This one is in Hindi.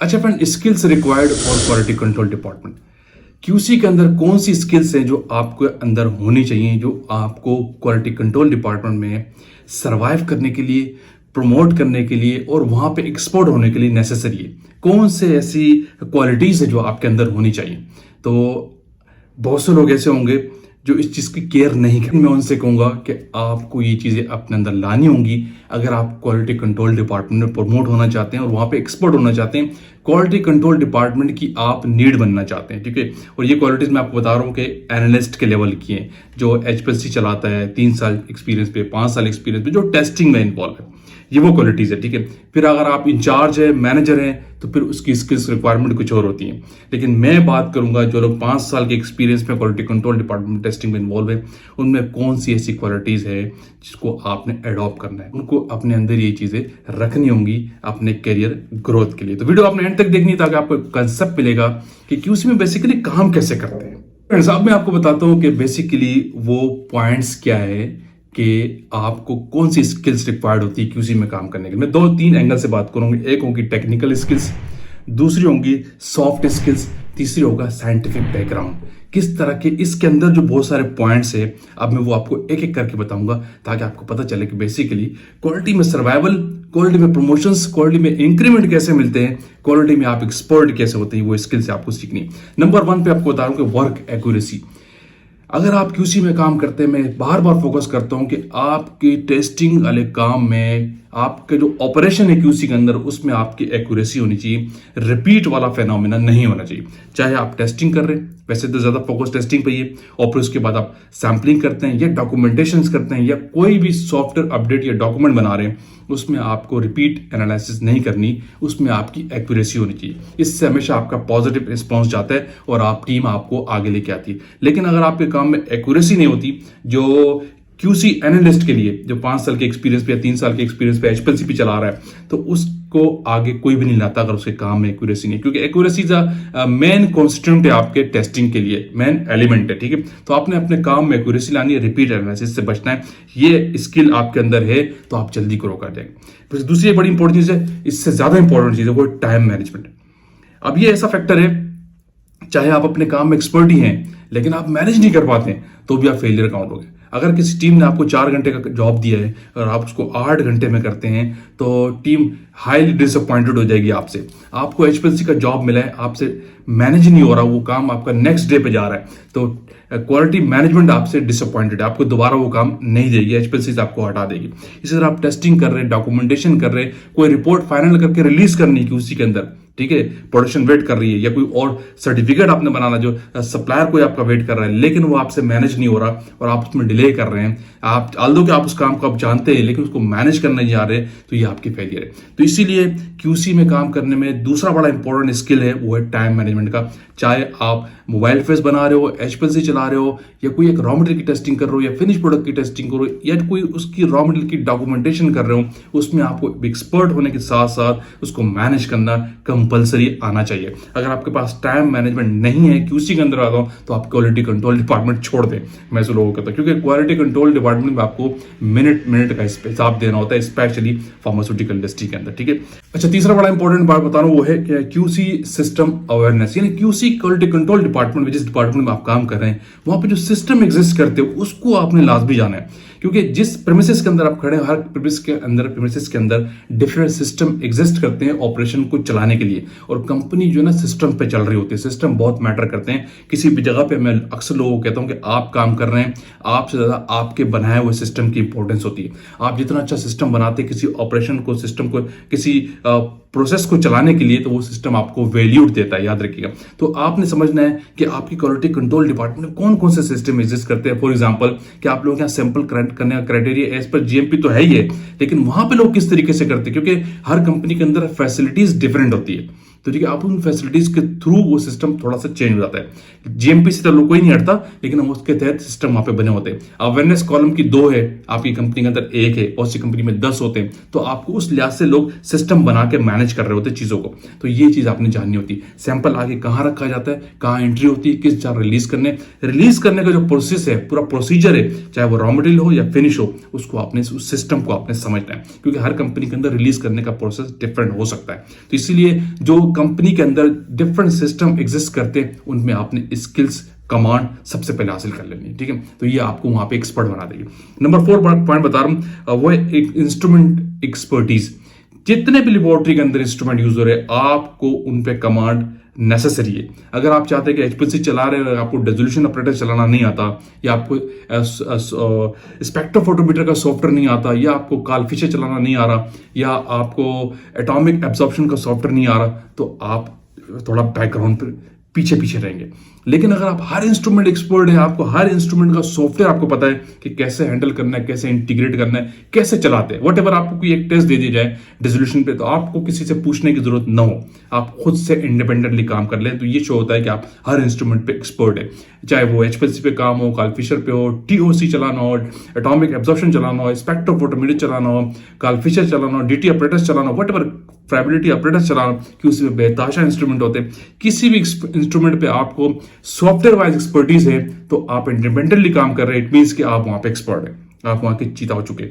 अच्छा friend, skills required for quality control department. QC के अंदर कौन सी स्किल्स हैं जो आपको अंदर होनी चाहिए, जो आपको क्वालिटी कंट्रोल डिपार्टमेंट में सरवाइव करने के लिए, प्रमोट करने के लिए और वहां पे एक्सपर्ट होने के लिए नेसेसरी है? कौन से ऐसी क्वालिटीज है जो आपके अंदर होनी चाहिए? तो बहुत से लोग ऐसे होंगे जो इस चीज़ की केयर नहीं करें। मैं उनसे कहूँगा कि आपको ये चीज़ें अपने अंदर लानी होंगी अगर आप क्वालिटी कंट्रोल डिपार्टमेंट में प्रमोट होना चाहते हैं और वहाँ पे एक्सपर्ट होना चाहते हैं, क्वालिटी कंट्रोल डिपार्टमेंट की आप नीड बनना चाहते हैं। ठीक है, और ये क्वालिटीज़ मैं आपको बता रहा हूँ कि एनालिस्ट के लेवल की हैं, जो एचपीएलसी चलाता है 3 साल एक्सपीरियंस पे, 5 साल एक्सपीरियंस पे, जो टेस्टिंग में इन्वॉल्व है, ये वो क्वालिटीज़ है। ठीक है, फिर अगर आप इंचार्ज है, मैनेजर हैं, तो फिर उसकी स्किल्स रिक्वायरमेंट कुछ और होती हैं। लेकिन मैं बात करूंगा जो लोग 5 साल के एक्सपीरियंस में क्वालिटी कंट्रोल डिपार्टमेंट टेस्टिंग में इन्वॉल्व है, उनमें कौन सी ऐसी क्वालिटीज़ है जिसको आपने अडॉप्ट करना है, उनको अपने अंदर ये चीज़ें रखनी होंगी अपने करियर ग्रोथ के लिए। तो वीडियो आपने एंड तक देखनी ताकि आपको कंसेप्ट मिलेगा कि क्यूसी में बेसिकली काम कैसे करते हैं। फ्रेंड्स, अब मैं आपको बताता हूँ कि बेसिकली वो पॉइंट्स क्या है कि आपको कौन सी स्किल्स रिक्वायर्ड होती है क्यूसी में काम करने के लिए। मैं 2-3 एंगल से बात करूंगी। एक होगी टेक्निकल स्किल्स, दूसरी होंगी सॉफ्ट स्किल्स, तीसरी होगा साइंटिफिक बैकग्राउंड। किस तरह के इसके अंदर जो बहुत सारे पॉइंट्स है, अब मैं वो आपको एक एक करके बताऊंगा ताकि आपको पता चले कि बेसिकली क्वालिटी में सर्वाइवल, क्वालिटी में प्रमोशंस, क्वालिटी में इंक्रीमेंट कैसे मिलते हैं, क्वालिटी में आप एक्सपर्ट कैसे होते हैं, वो स्किल्स आपको सीखनी है। नंबर 1 पे आपको बता रहा हूं कि वर्क एक्यूरेसी। अगर आप क्यूसी में काम करते हैं, मैं बार बार फोकस करता हूं कि आपकी टेस्टिंग वाले काम में आपके जो ऑपरेशन है क्यूसी के अंदर, उसमें आपकी एक्यूरेसी होनी चाहिए। रिपीट वाला फेनोमेना नहीं होना चाहिए। चाहे आप टेस्टिंग कर रहे हैं, वैसे तो ज्यादा फोकस टेस्टिंग पे ही है, और फिर उसके बाद आप सैम्पलिंग करते हैं या डॉक्यूमेंटेशन करते हैं या कोई भी सॉफ्टवेयर अपडेट या डॉक्यूमेंट बना रहे हैं, उसमें आपको रिपीट एनालिसिस नहीं करनी, उसमें आपकी एक्यूरेसी होनी चाहिए। इससे हमेशा आपका पॉजिटिव रिस्पॉन्स जाता है और आप टीम आपको आगे लेके आती है। लेकिन अगर आपके काम में एक्यूरेसी नहीं होती, जो क्यूसी एनालिस्ट के लिए जो 5 साल के एक्सपीरियंस पे या 3 साल के एक्सपीरियंस पे एचपीएलसी पे चला रहा है, तो उसको आगे कोई भी नहीं लाता अगर उसके काम में एक्यूरेसी नहीं, क्योंकि एक्यूरेसी मेन कॉन्स्टिट्यूंट है आपके टेस्टिंग के लिए, मेन एलिमेंट है। ठीक है, तो आपने अपने काम में एक्यूरेसी लानी है, रिपीट एनालिसिस से बचना है। ये स्किल आपके अंदर है तो आप जल्दी ग्रो कर जाएंगे। फिर दूसरी बड़ी इंपॉर्टेंट चीज है, इससे ज्यादा इंपॉर्टेंट चीज है वो टाइम मैनेजमेंट। अब ये ऐसा फैक्टर है, चाहे आप अपने काम में एक्सपर्ट ही हैं लेकिन आप मैनेज नहीं कर पाते हैं, तो भी आप फेलियर काउंट हो गए। अगर किसी टीम ने आपको 4 घंटे का जॉब दिया है और आप उसको 8 घंटे में करते हैं, तो टीम हाईली डिसअपॉइंटेड हो जाएगी आपसे। आपको एचपीएलसी का जॉब मिला है, आपसे मैनेज नहीं हो रहा, वो काम आपका नेक्स्ट डे पे जा रहा है, तो क्वालिटी मैनेजमेंट आपसे डिसअपॉइंटेड है, आपको दोबारा वो काम नहीं देगी, एचपीएलसी से आपको हटा देगी। इसी तरह आप टेस्टिंग कर रहे हैं, डॉक्यूमेंटेशन कर रहे हैं, कोई रिपोर्ट फाइनल करके रिलीज करनी है क्यूसी के अंदर, ठीक है, प्रोडक्शन वेट कर रही है, या कोई और सर्टिफिकेट आपने बनाना जो सप्लायर कोई आपका वेट कर रहा है, लेकिन वो आपसे मैनेज नहीं हो रहा और आप उसमें डिले कर रहे हैं, आप आल्दो कि आप उस काम को आप जानते हैं लेकिन उसको मैनेज करने नहीं आ रहे, तो ये आपकी फेलियर है। तो इसीलिए क्यूसी में काम करने में दूसरा बड़ा इंपॉर्टेंट स्किल है, वो है टाइम मैनेजमेंट का। चाहे आप मोबाइल फेस बना रहे हो, एचपीएलसी चला रहे हो, या कोई एक रॉ मटेरियल की टेस्टिंग कर रहे हो, या फिनिश प्रोडक्ट की टेस्टिंग करो, या कोई उसकी रॉ मटेरियल की डॉक्यूमेंटेशन कर रहे हो, उसमें आपको एक्सपर्ट होने के साथ साथ उसको मैनेज करना कंपलसरी आना चाहिए। अगर आपके पास टाइम मैनेजमेंट नहीं है क्यूसी के अंदर आता हूं, तो आप क्वालिटी कंट्रोल डिपार्टमेंट छोड़ दें, मैं ऐसे लोगों को कहता हूं, क्योंकि क्वालिटी कंट्रोल डिपार्टमेंट में आपको मिनट का हिसाब देना होता है, स्पेशली फार्मास्यूटिकल इंडस्ट्री के अंदर। ठीक है, अच्छा, तीसरा बड़ा इंपॉर्टेंट बात बता रहा हूं, वो है क्यूसी सिस्टम अवेयरनेस। यानी क्यूसी क्वालिटी कंट्रोल डिपार्टमेंट में, जिस डिपार्टमेंट में आप काम कर रहे हैं, वहां पे जो सिस्टम एग्जिस्ट करते हो उसको आपने लाजमी जाना है, क्योंकि जिस प्रेमिसेस के अंदर आप खड़े हैं, हर प्रेमिसेस के अंदर डिफरेंट सिस्टम एग्जिस्ट करते हैं ऑपरेशन को चलाने के लिए, और कंपनी जो है ना सिस्टम पे चल रही होती है। सिस्टम बहुत मैटर करते हैं। किसी भी जगह पे मैं अक्सर लोगों को कहता हूं कि आप काम कर रहे हैं, आपसे ज्यादा आपके बनाए हुए सिस्टम की इंपॉर्टेंस होती है। आप जितना अच्छा सिस्टम बनाते हैं किसी ऑपरेशन को, सिस्टम को, किसी प्रोसेस को चलाने के लिए, तो वो सिस्टम आपको वैल्यूड देता है, याद रखिएगा। तो आपने समझना है कि आपकी क्वालिटी कंट्रोल डिपार्टमेंट में कौन कौन से सिस्टम एग्जिस्ट करते हैं। फॉर एग्जांपल कि आप लोगों के यहाँ सैंपल करने का क्राइटेरिया एज पर जीएमपी तो है ही है, लेकिन वहां पे लोग किस तरीके से करते हैं, क्योंकि हर कंपनी के अंदर फैसिलिटीज डिफरेंट होती है। तो ठीक है, आप उन फैसिलिटीज के थ्रू वो सिस्टम थोड़ा सा चेंज हो जाता है। जीएमपी से तो लोग कोई नहीं हटता, लेकिन हम उसके तहत सिस्टम वहां पे बने होते हैं। अवेयरनेस कॉलम की 2 है, आपकी कंपनी के अंदर 1 है, और सी कंपनी में 10 होते हैं, तो आपको उस लिहाज से लोग सिस्टम बना के मैनेज कर रहे होते हैं चीजों को। तो ये चीज आपने जाननी होती है। सैंपल आगे कहाँ रखा जाता है, कहाँ एंट्री होती है, किस जगह रिलीज करने का जो प्रोसेस है, पूरा प्रोसीजर है, चाहे वो रॉ मटेरियल हो या फिनिश हो, उसको आपने, उस सिस्टम को आपने समझना है, क्योंकि हर कंपनी के अंदर रिलीज करने का प्रोसेस डिफरेंट हो सकता है। तो इसीलिए जो कंपनी के अंदर डिफरेंट सिस्टम एग्जिस्ट करते हैं, उनमें आपने स्किल्स कमांड सबसे पहले हासिल कर लेनी है, ठीक है। तो ये आपको वहां पे एक्सपर्ट बना देगी। नंबर 4 पॉइंट बता रहा हूं, वो है एक इंस्ट्रूमेंट एक्सपर्टीज। जितने भी लेबोरेटरी के अंदर इंस्ट्रूमेंट यूज हो रहे हैं, आपको उन पे कमांड नेसेसरी है। अगर आप चाहते हैं कि एचपीएलसी चला रहे हैं, आपको रेजोल्यूशन ऑपरेटर चलाना नहीं आता, या आपको स्पेक्ट्रोफोटोमीटर का सॉफ्टवेयर नहीं आता, या आपको कालफिशर चलाना नहीं आ रहा, या आपको एटॉमिक एब्जॉर्प्शन का सॉफ्टवेयर नहीं आ रहा, तो आप थोड़ा बैकग्राउंड पर पीछे पीछे रहेंगे। लेकिन अगर आप हर इंस्ट्रूमेंट एक्सपर्ट है, आपको हर इंस्ट्रूमेंट का सॉफ्टवेयर आपको पता है कि कैसे हैंडल करना है, कैसे इंटीग्रेट करना है, कैसे चलाते हैं, वट एवर आपको कोई एक टेस्ट दे दी जाए डिसोल्यूशन पे, तो आपको किसी से पूछने की जरूरत ना हो, आप खुद से इंडिपेंडेंटली काम कर लें। तो ये शो होता है कि आप हर इंस्ट्रूमेंट पे एक्सपर्ट है, चाहे वो एचपीएलसी पे काम हो, कालफिशर पे हो, टीओसी चलाना हो, एटॉमिक एब्जॉर्प्शन चलाना हो, स्पेक्ट्रोफोटोमीटर चलाना हो, कालफिशर चलाना हो, डीटी ऑपरेटर्स चलाना हो, वट एवर प्रोबेबिलिटी ऑपरेटर्स चलाना, कि उसमें बेताशा इंस्ट्रूमेंट होते हैं। किसी भी इंस्ट्रूमेंट पे आपको सॉफ्टवेयर वाइज एक्सपर्टीज है, तो आप इंडिपेंडेंटली काम कर रहे हैं, इट मींस कि आप वहां पे एक्सपर्ट हैं, आप वहां के चीता हो चुके हैं।